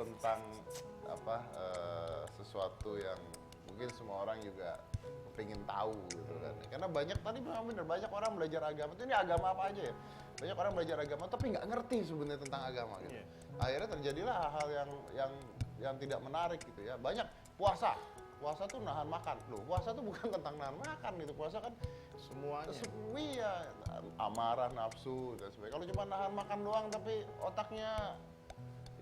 tentang apa sesuatu yang mungkin semua orang juga pengen tahu gitu kan. Karena banyak tadi memang benar banyak orang belajar agama. Itu ini agama apa aja ya? Banyak orang belajar agama tapi nggak ngerti sebenarnya tentang agama gitu. Akhirnya terjadilah hal-hal yang tidak menarik gitu ya. Banyak puasa. Puasa tuh nahan makan. Loh, puasa tuh bukan tentang nahan makan gitu. Puasa kan Semuanya. ya amarah, nafsu dan sebagainya. Kalau cuma nahan makan doang tapi otaknya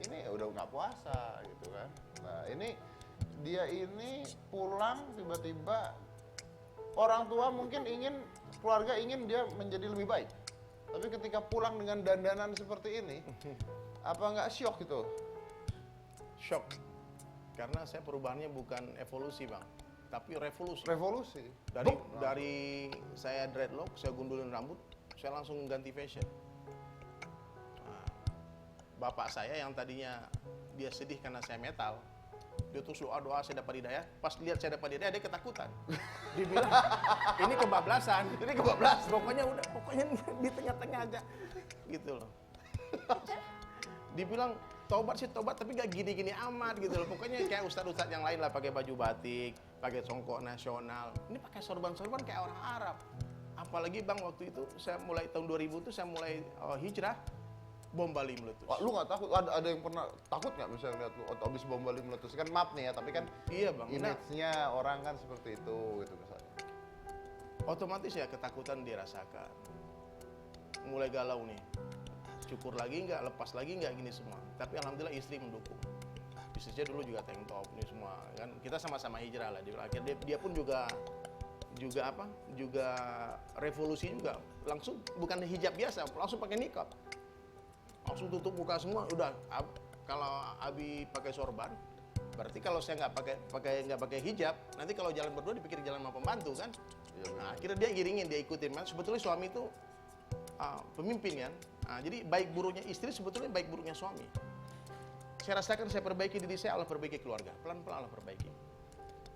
ini udah nggak puasa gitu kan. Nah, dia ini pulang tiba-tiba orang tua mungkin keluarga ingin dia menjadi lebih baik. Tapi ketika pulang dengan dandanan seperti ini, apa nggak syok gitu? Shock. Karena saya perubahannya bukan evolusi, Bang, tapi revolusi. Revolusi. Dari saya dreadlock, saya gundulin rambut, saya langsung ganti fashion. Nah, bapak saya yang tadinya dia sedih karena saya metal, dia terus doa saya dapat hidayah. Pas lihat saya dapat hidayah, dia ketakutan. Dia bilang, ini kebablasan. Ini kebablasan. Pokoknya di tengah-tengah aja, gitu loh. Dibilang tobat sih tobat, tapi gak gini-gini amat gitu loh. Pokoknya kayak ustadz-ustadz yang lain lah, pakai baju batik, pakai songkok nasional. Ini pakai sorban-sorban kayak orang Arab. Apalagi Bang, waktu itu saya mulai tahun 2000 tuh saya mulai hijrah, bom Bali meletus. Wah, lu nggak takut? Ada yang pernah takut nggak misalnya lihat lu atau abis bom Bali meletus? Kan maaf nih ya, tapi kan Iya Bang, image-nya orang kan seperti itu gitu misalnya. otomatis ya ketakutan dirasakan. Mulai galau nih. Syukur lagi nggak, lepas lagi nggak, gini semua. Tapi alhamdulillah istri mendukung. Bisnisnya dulu juga tank top nih semua kan. Kita sama-sama hijrah lah. Akhirnya dia pun juga revolusi juga. Langsung bukan hijab biasa, langsung pakai niqab. Langsung tutup muka semua. Udah kalau Abi pakai sorban, berarti kalau saya nggak pakai hijab, nanti kalau jalan berdua dipikir jalan sama pembantu kan. Nah, akhirnya dia iringin, dia ikutin. Sebetulnya suami itu pemimpin kan. Nah, jadi baik buruknya istri sebetulnya baik buruknya suami. Saya rasakan saya perbaiki diri saya, Allah perbaiki keluarga. Pelan-pelan Allah perbaiki.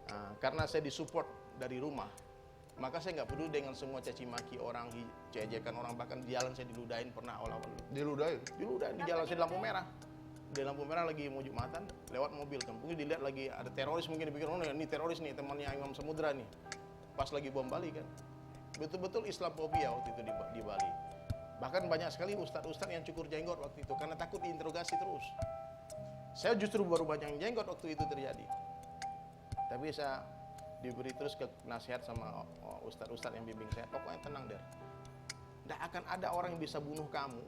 Nah, karena saya disupport dari rumah, maka saya nggak peduli dengan semua caci maki orang, ejekan orang, bahkan di jalan saya diludahin pernah awal-awal. Diludahin Di jalan saya di lampu merah. Di lampu merah lagi mau Jumatan, lewat mobil kan. Mungkin dilihat lagi ada teroris, mungkin dipikir, oh ini teroris nih, temannya Imam Samudra nih. Pas lagi bom Bali kan. Betul-betul Islamophobia waktu itu di Bali. Bahkan banyak sekali ustadz-ustadz yang cukur jenggot waktu itu karena takut diinterogasi terus. Saya justru baru banyak jenggot waktu itu terjadi. Tapi saya diberi terus nasihat sama ustadz-ustadz yang bimbing saya, pokoknya tenang Der. Tidak akan ada orang yang bisa bunuh kamu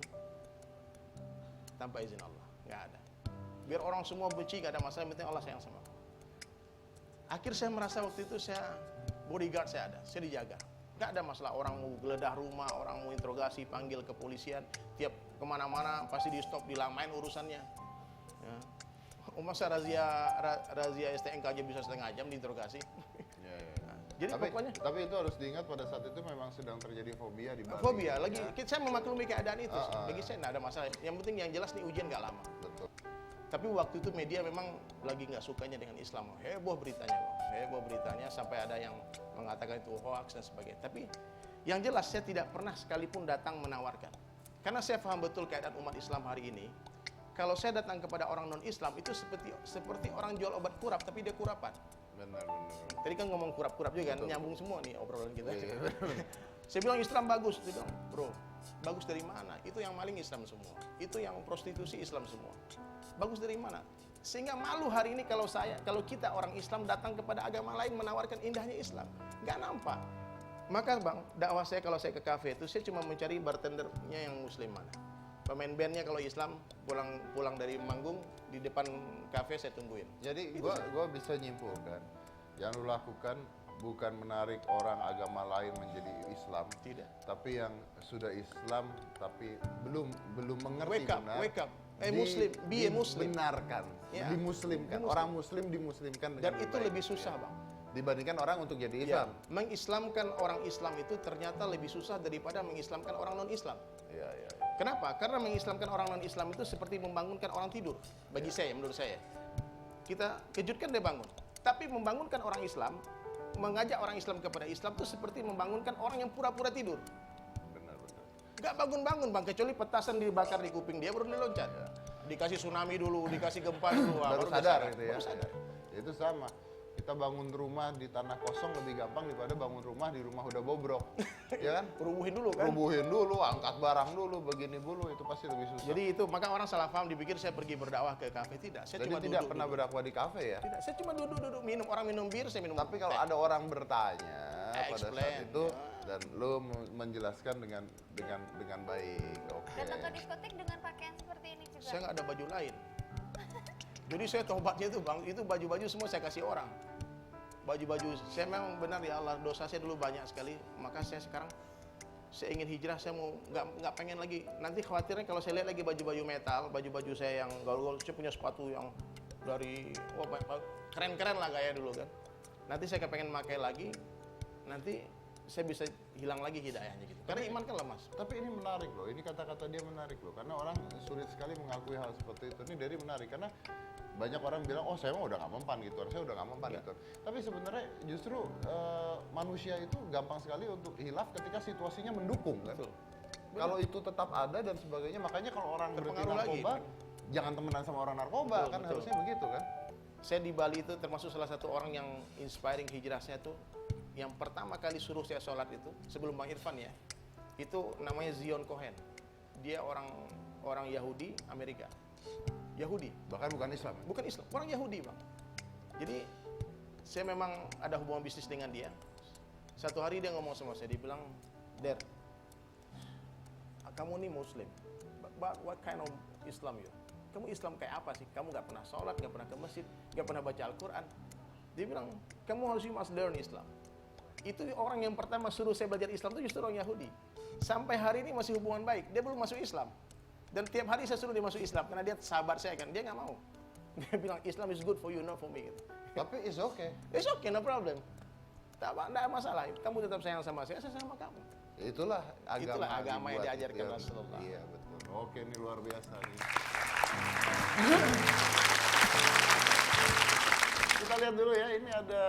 tanpa izin Allah. Nggak ada. Biar orang semua benci, nggak ada masalah, yang penting Allah sayang sama aku. Akhir saya merasa waktu itu bodyguard saya ada, saya dijaga. Nggak ada masalah, orang mau geledah rumah, orang mau interogasi, panggil kepolisian, tiap kemana-mana pasti di stop, dilamain urusannya. Ya. Masa razia STNK aja bisa setengah jam diinterogasi. Ya. Nah, jadi pokoknya. Tapi itu harus diingat pada saat itu memang sedang terjadi fobia di Bali. Fobia, lagi saya memaklumi keadaan itu. Bagi saya nggak ada masalah. Yang penting yang jelas nih ujian nggak lama. Betul. Tapi waktu itu media memang lagi nggak sukanya dengan Islam. Heboh beritanya, Bang. Heboh beritanya sampai ada yang mengatakan itu hoax dan sebagainya. Tapi yang jelas saya tidak pernah sekalipun datang menawarkan. Karena saya paham betul keadaan umat Islam hari ini. Kalau saya datang kepada orang non-Islam itu seperti orang jual obat kurap tapi dia kurapan. Benar. Tadi kan ngomong kurap-kurap juga kan, nyambung semua nih obrolan kita. Iya. Saya bilang Islam bagus, dia bilang, bro, bagus dari mana? Itu yang maling Islam semua, itu yang prostitusi Islam semua. Bagus dari mana? Sehingga malu hari ini kalau kita orang Islam datang kepada agama lain menawarkan indahnya Islam, nggak nampak. Maka Bang, dakwah saya kalau saya ke kafe itu saya cuma mencari bartendernya yang Muslim mana. Pemain bandnya kalau Islam pulang dari manggung di depan kafe saya tungguin. Jadi gua bisa nyimpulkan yang lu lakukan bukan menarik orang agama lain menjadi Islam, Tidak. tapi yang sudah Islam tapi belum mengerti Wake up. Muslim, be a Muslim. Dibenarkan, Ya. dimuslimkan. Orang Muslim dimuslimkan Dan dengan itu baik. lebih susah, Bang. Dibandingkan orang untuk jadi Ya, Islam. mengislamkan orang Islam itu ternyata lebih susah daripada mengislamkan orang non-Islam. Iya. Kenapa? Karena mengislamkan orang non-Islam itu seperti membangunkan orang tidur. Bagi saya, menurut saya. Kita kejutkan dia bangun. Tapi membangunkan orang Islam, mengajak orang Islam kepada Islam itu seperti membangunkan orang yang pura-pura tidur. Benar. Gak bangun-bangun Bang, kecuali petasan dibakar di kuping dia baru dia loncat. Ya. Dikasih tsunami dulu, dikasih gempa dulu. Baru dia sadar gitu ya. Baru sadar. Itu sama. Kita bangun rumah di tanah kosong lebih gampang daripada bangun rumah di rumah udah bobrok. Ya kan? Rubuhin dulu kan. Rubuhin dulu, angkat barang dulu, begini dulu, itu pasti lebih susah. Jadi itu maka orang salah paham dipikir saya pergi berdakwah ke kafe. Tidak, saya Jadi cuma tidak duduk. pernah berdakwah di kafe ya? Tidak, saya cuma duduk minum. Orang minum bir, saya minum. Tapi kalau teh. ada orang bertanya pada saat Explain, itu ya. dan lo menjelaskan dengan baik, oke. Datang ke diskotik dengan pakaian seperti ini juga. Saya nggak ada baju lain. Jadi saya tobatnya itu bang, itu baju-baju semua saya kasih orang. Baju-baju, saya memang benar ya Allah, dosa saya dulu banyak sekali. Maka saya sekarang, saya ingin hijrah, saya mau nggak pengen lagi. Nanti khawatirnya kalau saya lihat lagi baju-baju metal, baju-baju saya yang gaul-gaul, saya punya sepatu yang dari, keren-keren lah gaya dulu kan. Nanti saya kepengen pakai lagi, nanti saya bisa hilang lagi hidayahnya gitu. Karena iman kan lemas. Tapi ini menarik loh, ini kata-kata dia menarik loh. Karena orang sulit sekali mengakui hal seperti itu. Ini dari menarik, karena banyak orang bilang, oh saya mah udah nggak mempan gitu, saya udah nggak mempan gitu. Tapi sebenarnya justru manusia itu gampang sekali untuk hilaf ketika situasinya mendukung kan. Betul. Kalau itu tetap ada dan sebagainya, makanya kalau orang berhenti Terpengaruh lagi. narkoba, jangan temenan sama orang narkoba, Betul, kan betul. harusnya begitu kan. Saya di Bali itu termasuk salah satu orang yang inspiring hijrah saya tuh. Yang pertama kali suruh saya sholat itu, sebelum Bang Irfan ya, itu namanya Zion Cohen. Dia orang Yahudi Amerika. Yahudi, Bahkan bukan Islam. Ya? bukan Islam, orang Yahudi bang. Jadi saya memang ada hubungan bisnis dengan dia. Satu hari dia ngomong sama saya, dia bilang, Der, kamu nih Muslim, but what kind of Islam you? Kamu Islam kayak apa sih? Kamu nggak pernah sholat, nggak pernah ke masjid, nggak pernah baca Al-Quran. Dia bilang, kamu harus you must learn Islam. Itu orang yang pertama suruh saya belajar Islam itu justru orang Yahudi. Sampai hari ini masih hubungan baik, dia belum masuk Islam. Dan tiap hari saya suruh dia masuk Islam karena dia sahabat saya kan, dia nggak mau. Dia bilang Islam is good for you, not for me. Gitu. Tapi it's okay. It's okay, no problem. Tak ada masalah. Kamu tetap sayang sama saya sayang sama kamu. Itulah agama yang dibuat diajarkan itu ya. Rasulullah. Iya betul. Oke, ini luar biasa nih. Kita lihat dulu ya, ini ada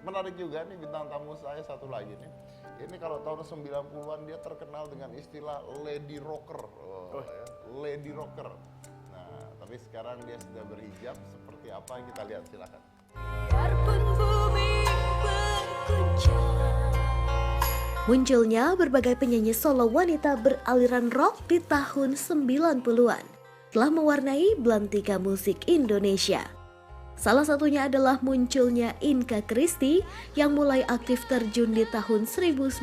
menarik juga nih bintang tamu saya satu lagi nih. Ini kalau tahun 90-an dia terkenal dengan istilah lady rocker. Ya, lady rocker. Nah, tapi sekarang dia sudah berhijab, seperti apa kita lihat, silakan. Biarpun bumi berguncang. Munculnya berbagai penyanyi solo wanita beraliran rock di tahun 90-an telah mewarnai belantika musik Indonesia. Salah satunya adalah munculnya Inka Christy yang mulai aktif terjun di tahun 1992.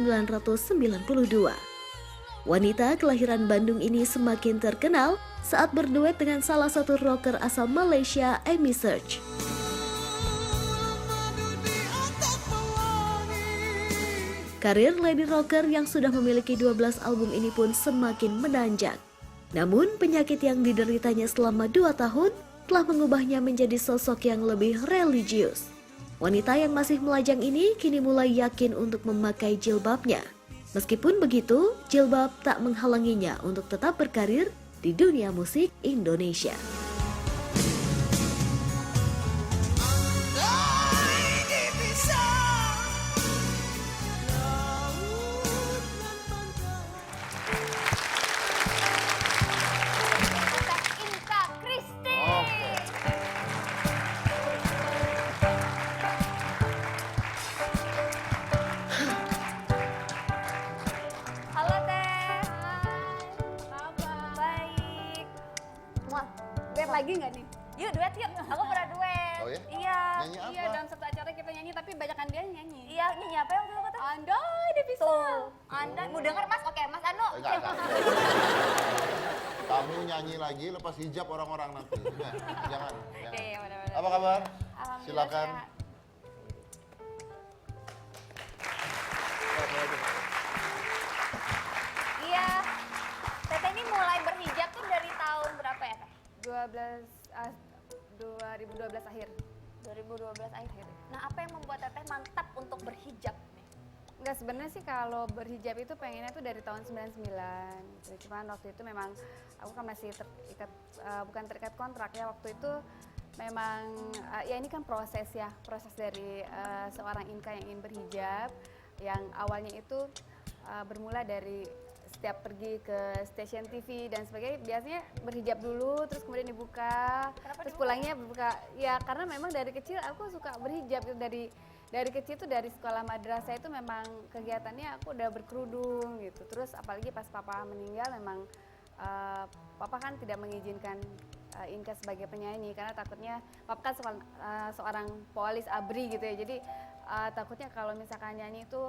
Wanita kelahiran Bandung ini semakin terkenal saat berduet dengan salah satu rocker asal Malaysia, Amy Search. Karir lady rocker yang sudah memiliki 12 album ini pun semakin menanjak. Namun penyakit yang dideritanya selama 2 tahun telah mengubahnya menjadi sosok yang lebih religius. Wanita yang masih melajang ini kini mulai yakin untuk memakai jilbabnya. Meskipun begitu, jilbab tak menghalanginya untuk tetap berkarir di dunia musik Indonesia. Inka Christy. Oke. Halo Teh. Hai. Kabar? Baik. Wah, duet lagi nggak nih? Yuk duet yuk. Aku pernah duet. Oh ya? Iya. Nyanyi apa? Iya, dalam satu acara kita nyanyi, tapi banyakan dia yang nyanyi. Iya, nyanyi apa ya waktu itu kata? Andai dia bisa. Tuh. Anda mau denger Mas? Oke, Mas Anu. Enggak. Kamu nyanyi lagi lepas hijab orang-orang nanti. Enggak, jangan. Iya, benar-benar. Apa kabar? Alhamdulillah Silakan. sehat. Iya. Teteh ini mulai berhijab tuh dari tahun berapa ya, Teh? 2012 akhir. 2012 akhir. Nah, apa yang membuat Teteh mantap untuk berhijab nih? Enggak, sebenarnya sih kalau berhijab itu pengennya tuh dari tahun 99 gitu. Cuman waktu itu memang aku kan masih terikat, bukan terikat kontrak ya, waktu itu memang ya ini kan proses dari seorang Inka yang ingin berhijab, yang awalnya itu bermula dari setiap pergi ke stasiun TV dan sebagainya biasanya berhijab dulu terus kemudian dibuka. Kenapa Terus dibuka? pulangnya buka. Ya karena memang dari kecil aku suka berhijab gitu. Dari kecil tuh dari sekolah madrasah itu memang kegiatannya aku udah berkerudung gitu. Terus apalagi pas papa meninggal memang papa kan tidak mengizinkan Inka sebagai penyanyi karena takutnya papa kan seorang polis ABRI gitu ya. Jadi takutnya kalau misalkan nyanyi itu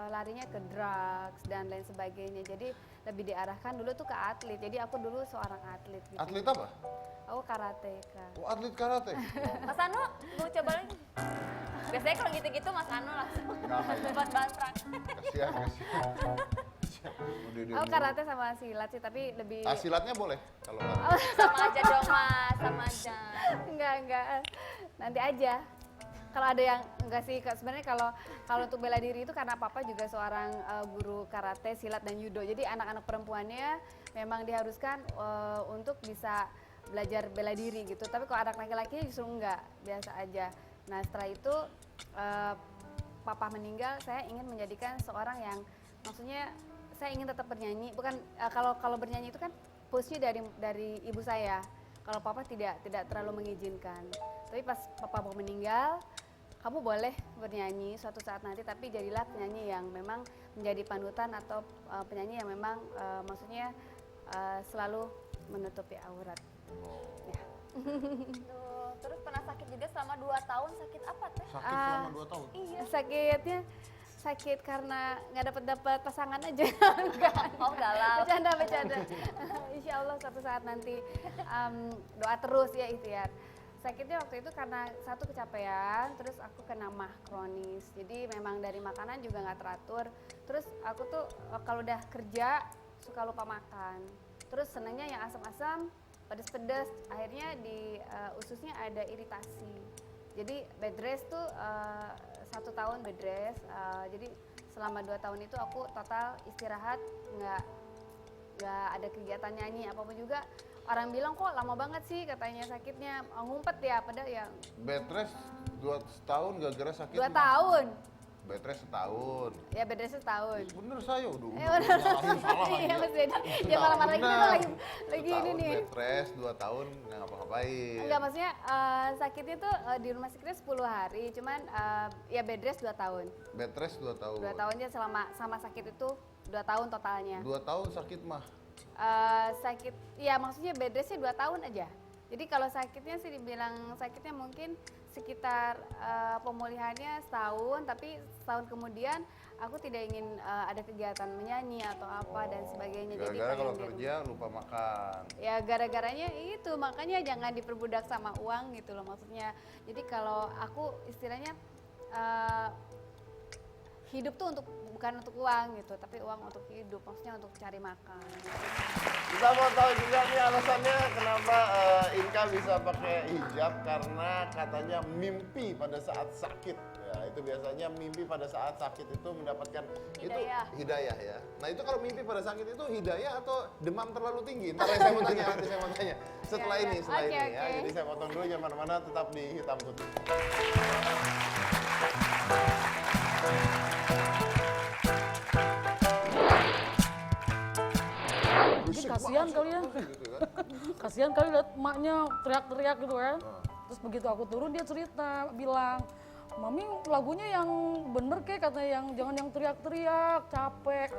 larinya ke drugs dan lain sebagainya. Jadi lebih diarahkan dulu tuh ke atlet. Jadi aku dulu seorang atlet gitu. Atlet apa? Aku karateka. Oh, atlet karate. Mas Anu mau coba lagi? Biasanya kalau gitu-gitu Mas Anu langsung buat bantrak. Kasihan. Udah Aku karate sama silat sih, tapi lebih Silatnya boleh kalau Sama aja dong Mas, sama aja. enggak. Nanti aja. Kalau ada yang enggak sih, sebenarnya kalau untuk bela diri itu karena papa juga seorang guru karate, silat dan judo. Jadi anak-anak perempuannya memang diharuskan untuk bisa belajar bela diri gitu. Tapi kalau anak laki-lakinya justru enggak, biasa aja. Nah, setelah itu papa meninggal, saya ingin menjadikan seorang yang maksudnya saya ingin tetap bernyanyi. Bukan kalau bernyanyi itu kan push-nya dari ibu saya. Kalau papa tidak terlalu mengizinkan. Tapi pas papa mau meninggal, kamu boleh bernyanyi suatu saat nanti, tapi jadilah penyanyi yang memang menjadi panutan atau penyanyi yang memang maksudnya selalu menutupi aurat. Ya. Tuh, terus pernah sakit juga selama 2 tahun, sakit apa teh? sakit selama 2 tahun. Iya. Sakitnya sakit karena nggak dapat pasangan aja. Oh galau. Bercanda. Insya Allah suatu saat nanti doa terus ya ikhtiar. Sakitnya waktu itu karena satu kecapean, terus aku kena mah kronis. Jadi memang dari makanan juga nggak teratur. Terus aku tuh kalau udah kerja suka lupa makan. Terus senangnya yang asam-asam, pedes-pedes. Akhirnya di ususnya ada iritasi. Jadi bed rest tuh 1 tahun bed rest. Jadi selama 2 tahun itu aku total istirahat, nggak ada kegiatan nyanyi apapun juga. Orang bilang kok lama banget sih katanya sakitnya, ngumpet ya, padahal ya Bed rest 2 tahun gara-gara sakit. 2 tahun. Bed rest setahun. Ya bed rest setahun. Bener saya udah bener. salah Iya aja. Mas Dedi, ya malam-malam kita Benar. lagi ini Setahun nih. bed rest 2 tahun nggak ngapa-ngapain. Enggak, maksudnya sakitnya tuh di rumah sakitnya 10 hari, cuman ya bed rest 2 tahun. Bed rest 2 tahun. 2 tahunnya selama sama sakit itu 2 tahun totalnya. 2 tahun sakit mah. Sakit, ya maksudnya bed restnya 2 tahun aja. Jadi kalau sakitnya sih dibilang sakitnya mungkin sekitar pemulihannya setahun, tapi setahun kemudian aku tidak ingin ada kegiatan menyanyi atau apa dan sebagainya. Jadi Gara-gara kalau pengen di kerja lupa makan. ya gara-garanya itu, makanya jangan diperbudak sama uang gitu loh maksudnya. Jadi kalau aku istilahnya hidup tuh bukan untuk uang gitu, tapi uang untuk hidup, maksudnya untuk cari makan. Kita mau tahu juga nih alasannya kenapa Inka bisa pakai hijab, karena katanya mimpi pada saat sakit. Ya, itu biasanya mimpi pada saat sakit itu mendapatkan Hidayah. itu hidayah ya. Nah, itu kalau mimpi pada sakit itu hidayah atau demam terlalu tinggi? Ntar saya mau tanya, nanti saya mau tanya. Setelah ini, setelah Oke, ini ya. oke. Jadi saya potong dulu, jangan mana-mana, tetap di Hitam Putih. Mungkin kasihan kali ya, Gitu kan. kasihan kali lihat emaknya teriak-teriak gitu kan. Terus begitu aku turun dia cerita, bilang, Mami lagunya yang bener kek, katanya yang jangan yang teriak-teriak, capek.